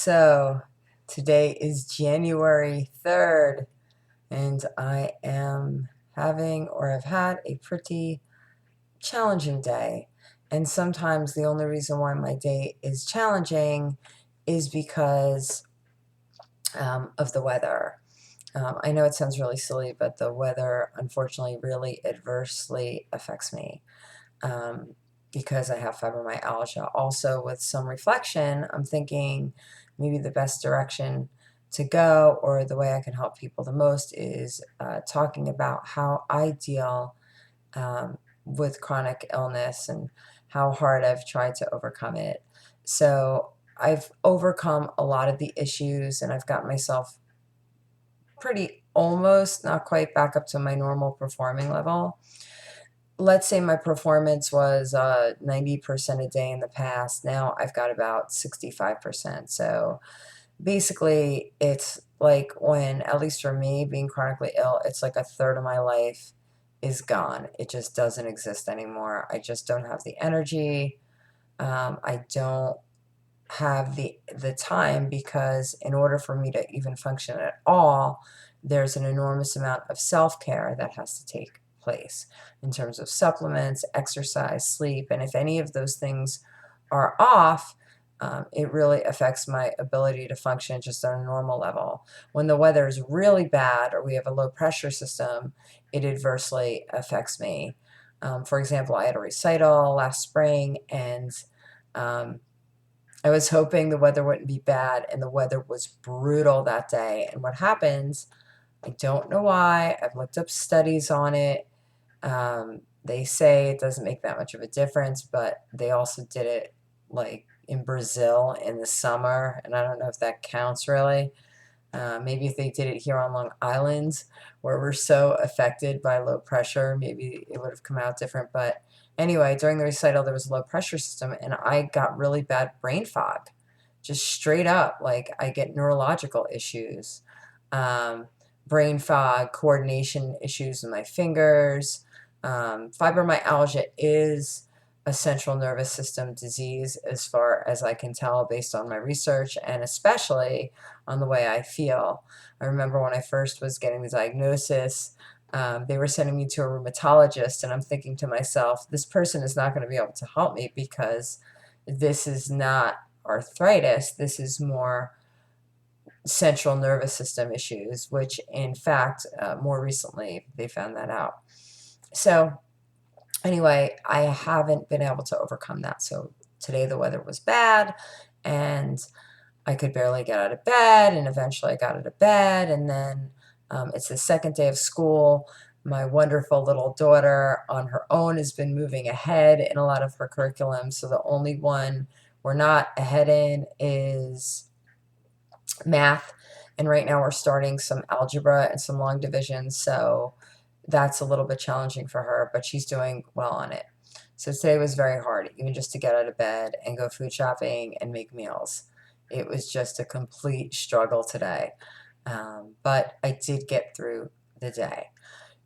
So today is January 3rd, and I am having or have had a pretty challenging day. And sometimes the only reason why my day is challenging is because of the weather. I know it sounds really silly, but the weather unfortunately really adversely affects me. Um, because I have fibromyalgia. Also, with some reflection, I'm thinking maybe the best direction to go, or the way I can help people the most, is talking about how I deal with chronic illness and how hard I've tried to overcome it. So, I've overcome a lot of the issues, and I've got myself pretty almost, not quite back up to my normal performing level. Let's say my performance was 90% a day in the past. Now I've got about 65%. So basically, it's like when, at least for me, being chronically ill, it's like a third of my life is gone. It just doesn't exist anymore. I just don't have the energy. I don't have the time, because in order for me to even function at all, there's an enormous amount of self-care that has to take place in terms of supplements, exercise, sleep, and if any of those things are off, it really affects my ability to function just on a normal level. When the weather is really bad or we have a low pressure system, it adversely affects me. For example, I had a recital last spring, and um, I was hoping the weather wouldn't be bad, and the weather was brutal that day. And what happens, I don't know why. I've looked up studies on it. They say it doesn't make that much of a difference, but they also did it like in Brazil in the summer, and I don't know if that counts really. Maybe if they did it here on Long Island, where we're so affected by low pressure, maybe it would have come out different. But anyway, during the recital, there was a low pressure system, and I got really bad brain fog, just straight up. Like, I get neurological issues, um, brain fog, coordination issues with my fingers. Fibromyalgia is a central nervous system disease, as far as I can tell, based on my research, and especially on the way I feel. I remember when I first was getting the diagnosis, they were sending me to a rheumatologist, and I'm thinking to myself, this person is not going to be able to help me, because this is not arthritis, this is more central nervous system issues, which in fact, more recently, they found that out. So anyway, I haven't been able to overcome that. So today the weather was bad, and I could barely get out of bed, and eventually I got out of bed, and then it's the second day of school. My wonderful little daughter on her own has been moving ahead in a lot of her curriculum, so the only one we're not ahead in is math, and right now we're starting some algebra and some long division, so that's a little bit challenging for her, but she's doing well on it. So today was very hard, even just to get out of bed and go food shopping and make meals. It was just a complete struggle today, but I did get through the day.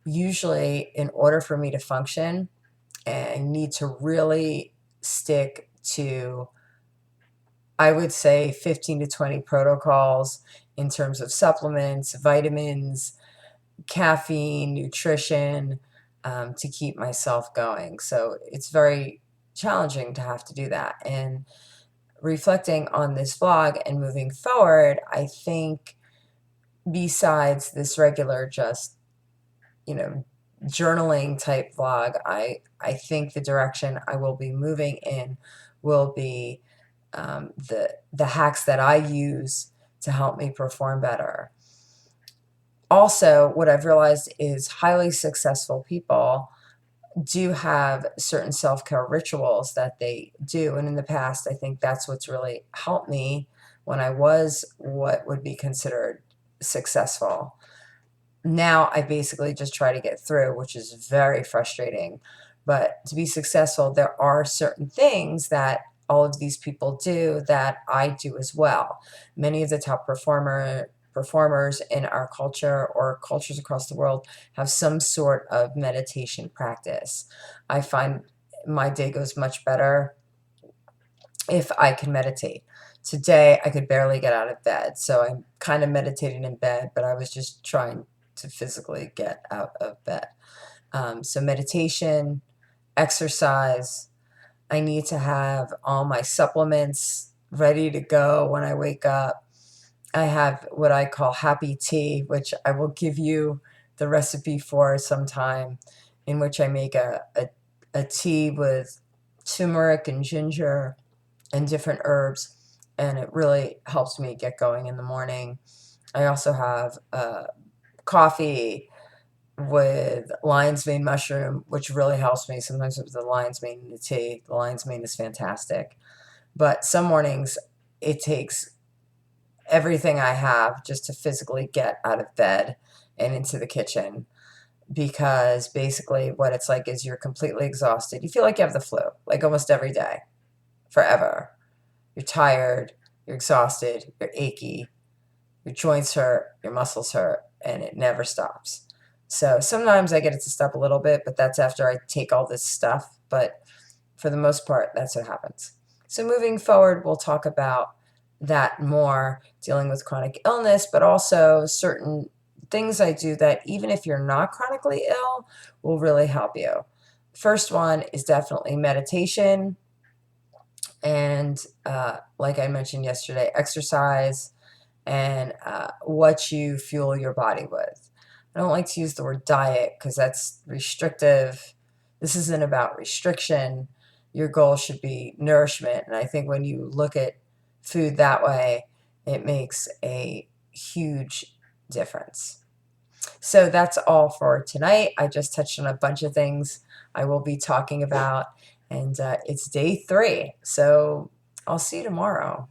Usually, in order for me to function, I need to really stick to, I would say, 15 to 20 protocols in terms of supplements, vitamins, caffeine, nutrition, to keep myself going. So it's very challenging to have to do that. And reflecting on this vlog and moving forward, I think, besides this regular just, you know, journaling type vlog, I think the direction I will be moving in will be the hacks that I use to help me perform better. Also, what I've realized is highly successful people do have certain self-care rituals that they do. And in the past, I think that's what's really helped me when I was what would be considered successful. Now I basically just try to get through, which is very frustrating. But to be successful, there are certain things that all of these people do that I do as well. Many of the top performers in our culture or cultures across the world have some sort of meditation practice. I find my day goes much better if I can meditate. Today, I could barely get out of bed, so I'm kind of meditating in bed, but I was just trying to physically get out of bed. So meditation, exercise. I need to have all my supplements ready to go when I wake up. I have what I call happy tea, which I will give you the recipe for sometime, in which I make a tea with turmeric and ginger and different herbs, and it really helps me get going in the morning. I also have coffee with lion's mane mushroom, which really helps me sometimes with the lion's mane in the tea. The lion's mane is fantastic. But some mornings it takes everything I have just to physically get out of bed and into the kitchen, because basically what it's like is you're completely exhausted. You feel like you have the flu, like almost every day, forever. You're tired, you're exhausted, you're achy, your joints hurt, your muscles hurt, and it never stops. So sometimes I get it to stop a little bit, but that's after I take all this stuff. But for the most part, that's what happens. So moving forward, we'll talk about that more, dealing with chronic illness, but also certain things I do that even if you're not chronically ill will really help you. First one is definitely meditation. And like I mentioned yesterday, exercise and what you fuel your body with. I don't like to use the word diet because that's restrictive. This isn't about restriction. Your goal should be nourishment. And I think when you look at food that way, it makes a huge difference. So that's all for tonight. I just touched on a bunch of things I will be talking about, and it's day 3. So I'll see you tomorrow.